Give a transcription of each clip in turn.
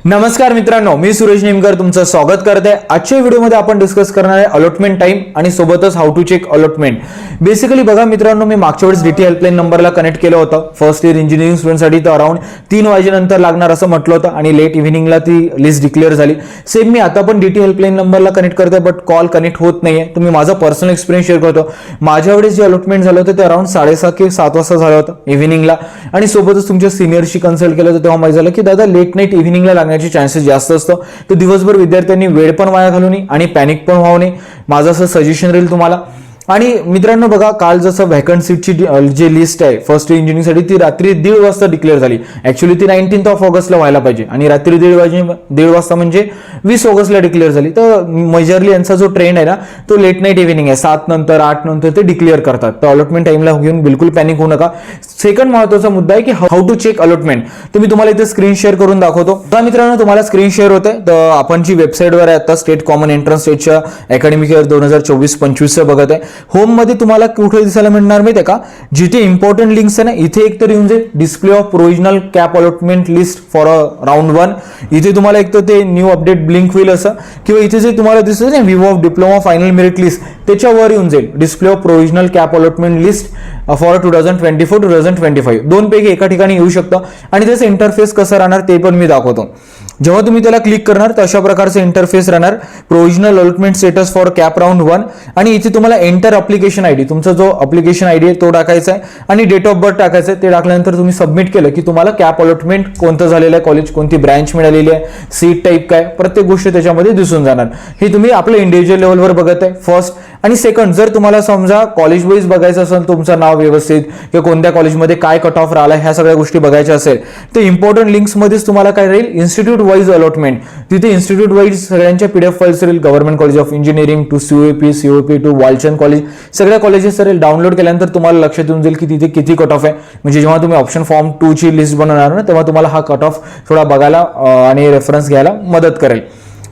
नमस्कार मित्रांनो, मी सुरेश नेमकर तुमचं स्वागत करते। आजच्या व्हिडिओमध्ये आपण डिस्कस करणार आहे अलॉटमेंट टाइम आणि सोबतच how to check allotment. Basically बघा मित्रांनो, मी मागच्या वेळेस डीटी हेल्पलाइन नंबरला कनेक्ट केलं होतं फर्स्ट इयर इंजिनिअरिंग स्टुडंटसाठी, तर अराउंड 3 वाजेनंतर लागणार असं म्हटलं होतं आणि लेट इव्हिनिंगला ती लिस्ट डिक्लेअर झाली। सेम मी आता पण डीटी हेल्पलाइन नंबरला कनेक्ट करते, बट कॉल कनेक्ट होत नाहीये। तर मी माझा पर्सनल एक्सपिरियन्स शेअर करतो। माझ्या वेळेस जे अलॉटमेंट झालं होतं ते अराउंड 6:30 ते 7 वाजता झालं होतं इव्हिनिंगला, आणि सोबतच तुमच्या सिनियरशी कन्सल्ट केलं होतं तेव्हा माहिती झालं की दादा लेट नाईट इव्हिनिंगला लागण्याचे चान्सेस जास्त असतं। तर दिवसभर विद्यार्थ्यांनी वेळ पण वाया घालू नये आणि पॅनिक पण व्हावू नये, माझं असं सजेशन राहील तुम्हाला। आणि मित्रांनो बघा, काल जसं व्हॅकंट सीटची जी लिस्ट आहे फर्स्ट इयर इंजिनिअरिंगसाठी ती रात्री 1:30 वाजता डिक्लेअर झाली। ऍक्च्युअली ती 19 ऑगस्टला व्हायला पाहिजे आणि रात्री 1:30 वाजता म्हणजे 20 ऑगस्टला डिक्लेअर झाली। तर मेजरली यांचा जो ट्रेंड आहे ना तो लेट नाईट इव्हिनिंग आहे, 7 नंतर 8 नंतर ते डिक्लेअर करतात। तर अलॉटमेंट टाइमला घेऊन बिलकुल पॅनिक होऊ नका। सेकंड महत्त्वाचा मुद्दा आहे की हाऊ टू चेक अलॉटमेंट। तर मी तुम्हाला इथे स्क्रीन शेअर करून दाखवतो। तर मित्रांनो तुम्हाला स्क्रीन शेअर होते, तर आपण जी वेबसाईटवर आहे आता स्टेट कॉमन एंट्रन्स टेस्टच्या अकॅडमिक इयर 2024-25 बघत आहे। होम मध्ये तुम्हाला कुठे दिसायला मिळणार माहिती आहे का, जिथे इम्पॉर्टंट लिंक्स आहे ना इथे एक तर येऊन जाईल display of provisional cap allotment list for round 1। इथे तुम्हाला एक तर ते न्यू अपडेट ब्लिंक होईल असं, किंवा इथे जे तुम्हाला दिसत ना Vivo of diploma final merit list त्याच्यावर येऊन जाईल display of provisional cap allotment list for 2024-2025। दोन पैकी एका ठिकाणी येऊ शकतं आणि त्याचं इंटरफेस कसं राहणार ते पण मी दाखवतो। जेव्हा तुम्ही त्याला क्लिक करणार तर अशा प्रकारचं इंटरफेस राहणार, provisional allotment status for cap round 1, आणि इथे तुम्हाला एंटर अप्लिकेशन आयडी, तुमचा जो अप्लिकेशन आयडी आहे तो टाकायचा आहे आणि डेट ऑफ बर्थ टाकायचं आहे। ते टाकल्यानंतर तुम्ही सबमिट केलं की तुम्हाला कॅप अलॉटमेंट कोणतं झालेलं आहे, कॉलेज कोणती ब्रँच मिळालेली आहे, सीट टाईप काय, प्रत्येक गोष्ट त्याच्यामध्ये दिसून जाणार। हे तुम्ही आपल्या इंडिव्हिज्युअल लेवलवर बघत आहे फर्स्ट। आणि सेकंड, जर तुम्हाला समजा कॉलेज वाईज बघायचं असेल, तुमचं नाव व्यवस्थित किंवा कोणत्या कॉलेजमध्ये काय कट ऑफ राहिला ह्या सगळ्या गोष्टी बघायच्या असेल तर इम्पॉर्टंट लिंक्स मध्येच तुम्हाला काय राहील, इन्स्टिट्यूट वाईज अलॉटमेंट। तिथे इन्स्टिट्यूट वाईज सगळ्यांच्या पीडीएफ फाईल्स राहील, government college of engineering to COAP to Walchand college, सगळ्या कॉलेजेस राहील। डाउनलोड केल्यानंतर तुम्हाला लक्षात येऊन जाईल की तिथे किती कट ऑफ आहे। म्हणजे जेव्हा तुम्ही ऑप्शन फॉर्म 2 ची लिस्ट बनवणार ना तेव्हा तुम्हाला हा कट ऑफ थोडा बघायला आणि रेफरन्स घ्यायला मदत करेल।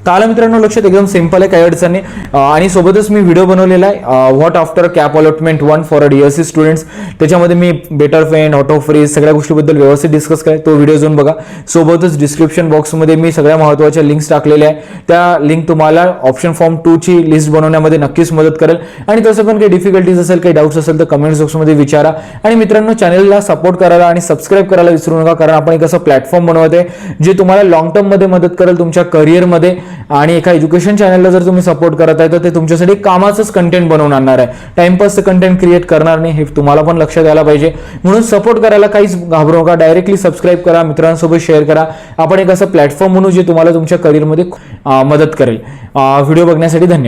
तर मित्रांनो लक्षात एकदम सिंपल आहे, काही अडचण नाही। आणि सोबतच मी व्हिडिओ बनवलेला आहे what after cap allotment 1 for DSC students. त्याच्यामध्ये मी बेटर फेंड, ऑटो फ्रीज सगळ्या गोष्टीबद्दल व्यवस्थित डिस्कस केलं, तो व्हिडिओ जाऊन बघा। सोबतच डिस्क्रिप्शन बॉक्समध्ये मी सगळ्या महत्त्वाच्या लिंक्स टाकलेल्या आहे, त्या लिंक तुम्हाला ऑप्शन फॉर्म 2 ची लिस्ट बनवण्यामध्ये नक्कीच मदत करेल। आणि तसं पण काही डिफिकल्टीज असेल, काही डाऊट्स असेल तर कमेंट्स बॉक्समध्ये विचारा। आणि मित्रांनो चॅनलला सपोर्ट करायला आणि सबस्क्राईब करायला विसरू नका, कारण आपण एक असं प्लॅटफॉर्म बनवत आहे जे तुम्हाला लॉंग टर्म मध्ये मदत करेल तुमच्या करिअरमध्ये। आणि एका एज्युकेशन चॅनलला जर तुम्ही सपोर्ट करत आहे तर ते तुमच्यासाठी कामाचंच कंटेंट बनवून आणणार आहे, टाइमपासचं कंटेंट क्रिएट करणार नाही, हे तुम्हाला पण लक्षात यायला पाहिजे। म्हणून सपोर्ट करायला काहीच घाबरू नका, डायरेक्टली सबस्क्राईब करा, मित्रांसोबत शेअर करा। आपण एक असं प्लॅटफॉर्म म्हणू जे तुम्हाला तुमच्या करिअरमध्ये मदत करेल। व्हिडिओ बघण्यासाठी धन्यवाद।